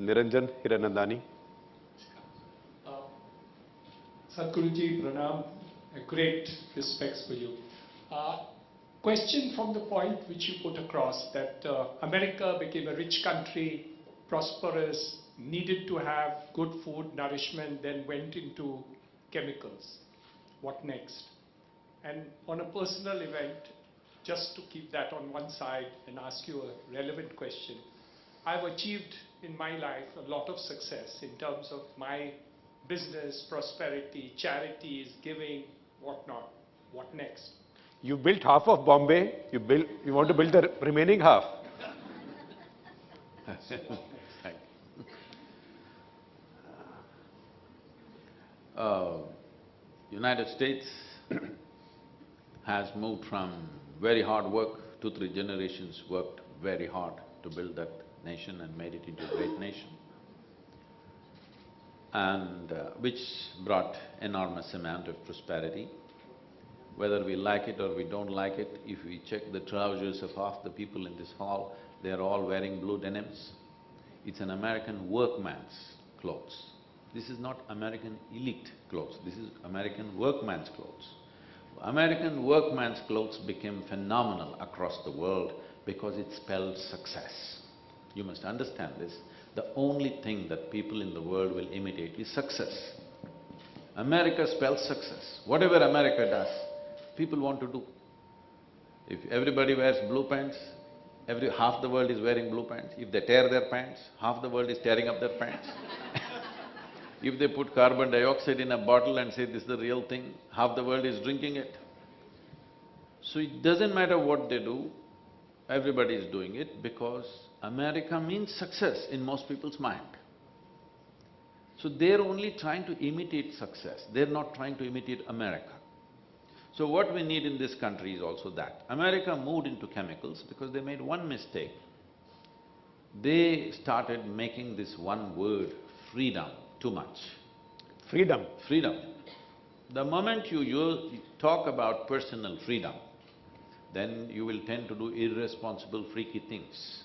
Niranjan Hiranandani. Sadhguruji, Pranam, great respects for you. Question from the point which you put across that America became a rich country, prosperous, needed to have good food, nourishment, then went into chemicals. What next? And on a personal event, just to keep that on one side and ask you a relevant question, I've achieved in my life a lot of success in terms of my business, prosperity, charities, giving, whatnot. What next? You built half of Bombay, you want to build the remaining half. United States has moved from very hard work, 2-3 generations worked very hard to build that nation and made it into a great nation, and which brought enormous amount of prosperity. Whether we like it or we don't like it, if we check the trousers of half the people in this hall, they're all wearing blue denims. It's an American workman's clothes. This is not American elite clothes, this is American workman's clothes. American workman's clothes became phenomenal across the world because it spelled success. You must understand this. The only thing that people in the world will imitate is success. America spells success. Whatever America does, people want to do. If everybody wears blue pants, half the world is wearing blue pants. If they tear their pants, half the world is tearing up their pants. If they put carbon dioxide in a bottle and say this is the real thing, half the world is drinking it. So it doesn't matter what they do, everybody is doing it because America means success in most people's mind. So they're only trying to imitate success, they're not trying to imitate America. So what we need in this country is also that. America moved into chemicals because they made one mistake. They started making this one word, freedom, too much. Freedom. Freedom. The moment you talk about personal freedom, then you will tend to do irresponsible, freaky things.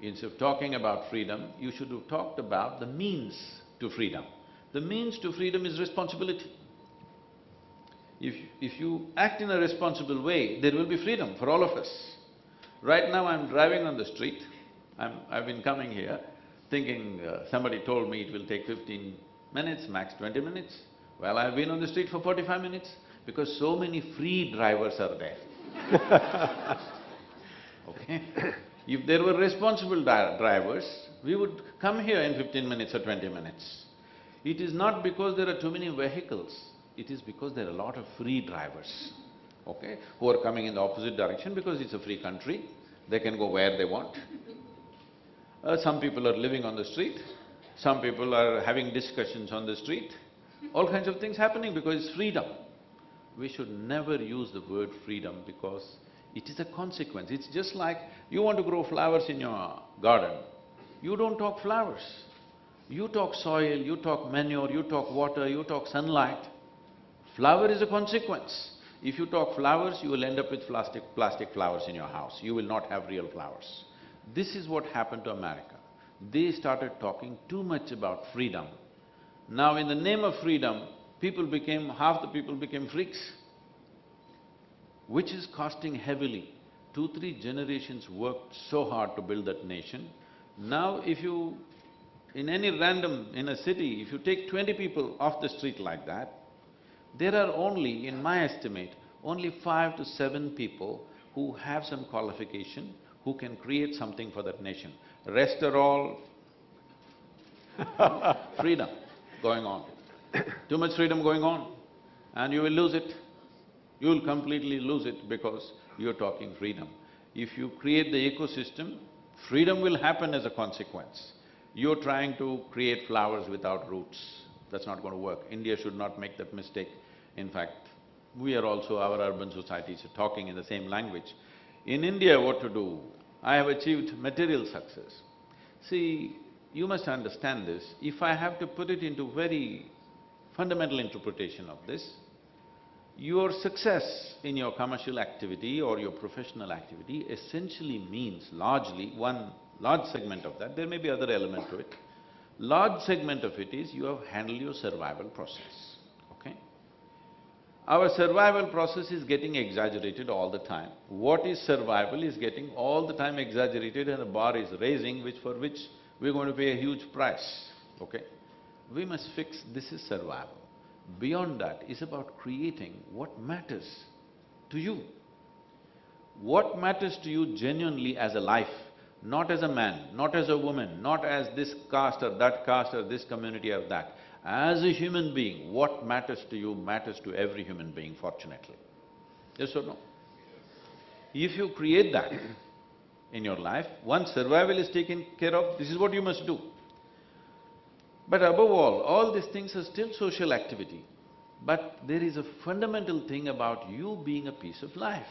Instead of talking about freedom, you should have talked about the means to freedom. The means to freedom is responsibility. If you act in a responsible way, there will be freedom for all of us. Right now I'm driving on the street, I've been coming here thinking somebody told me it will take 15 minutes, max 20 minutes. Well, I've been on the street for 45 minutes because so many free drivers are there. Okay? If there were responsible drivers, we would come here in 15 minutes or 20 minutes. It is not because there are too many vehicles, it is because there are a lot of free drivers, okay, who are coming in the opposite direction because it's a free country, they can go where they want. Some people are living on the street, some people are having discussions on the street, all kinds of things happening because it's freedom. We should never use the word freedom because it is a consequence. It's just like you want to grow flowers in your garden, you don't talk flowers. You talk soil, you talk manure, you talk water, you talk sunlight. Flower is a consequence. If you talk flowers, you will end up with plastic flowers in your house, you will not have real flowers. This is what happened to America. They started talking too much about freedom. Now in the name of freedom, half the people became freaks, which is costing heavily. 2-3 generations worked so hard to build that nation. Now if you… in a city, if you take 20 people off the street like that, there are only, in my estimate, only 5 to 7 people who have some qualification, who can create something for that nation. Rest are all freedom going on. Too much freedom going on, and you will lose it. You will completely lose it because you're talking freedom. If you create the ecosystem, freedom will happen as a consequence. You're trying to create flowers without roots, that's not going to work. India should not make that mistake. In fact, our urban societies are talking in the same language. In India, what to do? I have achieved material success. See, you must understand this. If I have to put it into very fundamental interpretation of this, your success in your commercial activity or your professional activity essentially means largely one large segment of that. There may be other element to it. Large segment of it is you have handled your survival process, okay? Our survival process is getting exaggerated all the time. What is survival is getting all the time exaggerated and the bar is raising, for which we're going to pay a huge price, okay? We must fix this is survival. Beyond that is about creating what matters to you. What matters to you genuinely as a life, not as a man, not as a woman, not as this caste or that caste or this community or that. As a human being, what matters to you matters to every human being, fortunately. Yes or no? If you create that in your life, once survival is taken care of, this is what you must do. But above all these things are still social activity. But there is a fundamental thing about you being a piece of life.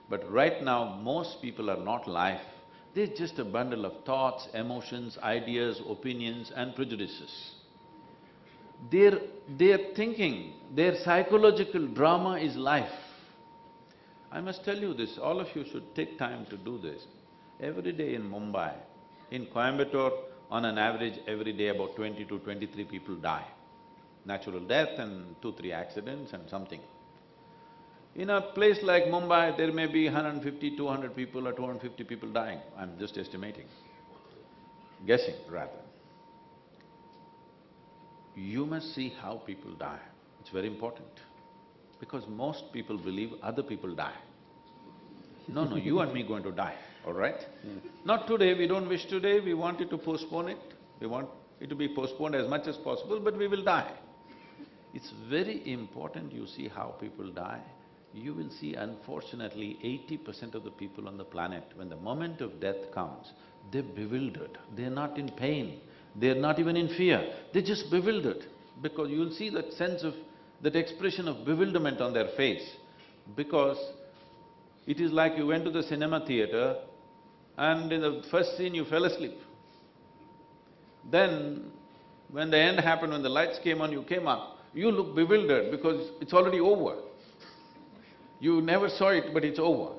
But right now, most people are not life. They're just a bundle of thoughts, emotions, ideas, opinions and prejudices. Their thinking, their psychological drama is life. I must tell you this, all of you should take time to do this. Every day in Mumbai, in Coimbatore, on an average, every day about 20 to 23 people die. Natural death and 2-3 accidents and something. In a place like Mumbai, there may be 150, 200 people or 250 people dying. I'm just estimating, guessing rather. You must see how people die. It's very important. Because most people believe other people die. No, you and me going to die, all right? Not today, we don't wish today, we want it to postpone it. We want it to be postponed as much as possible, but we will die. It's very important you see how people die. You will see, unfortunately, 80% of the people on the planet, when the moment of death comes, they're bewildered, they're not in pain, they're not even in fear, they're just bewildered. Because you'll see that sense of… that expression of bewilderment on their face, because it is like you went to the cinema theater and in the first scene you fell asleep. Then, when the end happened, when the lights came on, you came up, you look bewildered because it's already over. You never saw it, but it's over.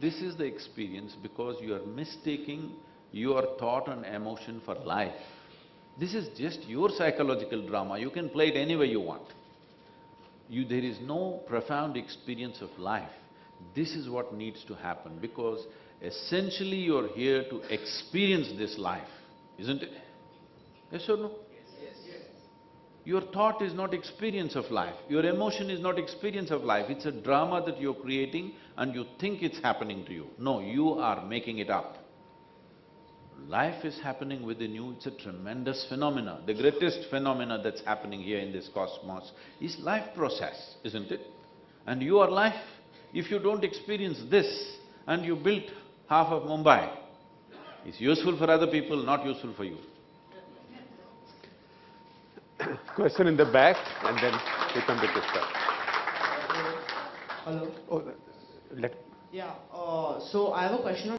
This is the experience because you are mistaking your thought and emotion for life. This is just your psychological drama, you can play it any way you want. There is no profound experience of life. This is what needs to happen because essentially you're here to experience this life, isn't it? Yes or no? Yes. Your thought is not experience of life, your emotion is not experience of life, it's a drama that you're creating and you think it's happening to you. No, you are making it up. Life is happening within you, it's a tremendous phenomena. The greatest phenomena that's happening here in this cosmos is life process, isn't it? And you are life. If you don't experience this and you built half of Mumbai, it's useful for other people, not useful for you. Question in the back and then we come to Krishna. Hello. Oh, let… Yeah. So I have a question on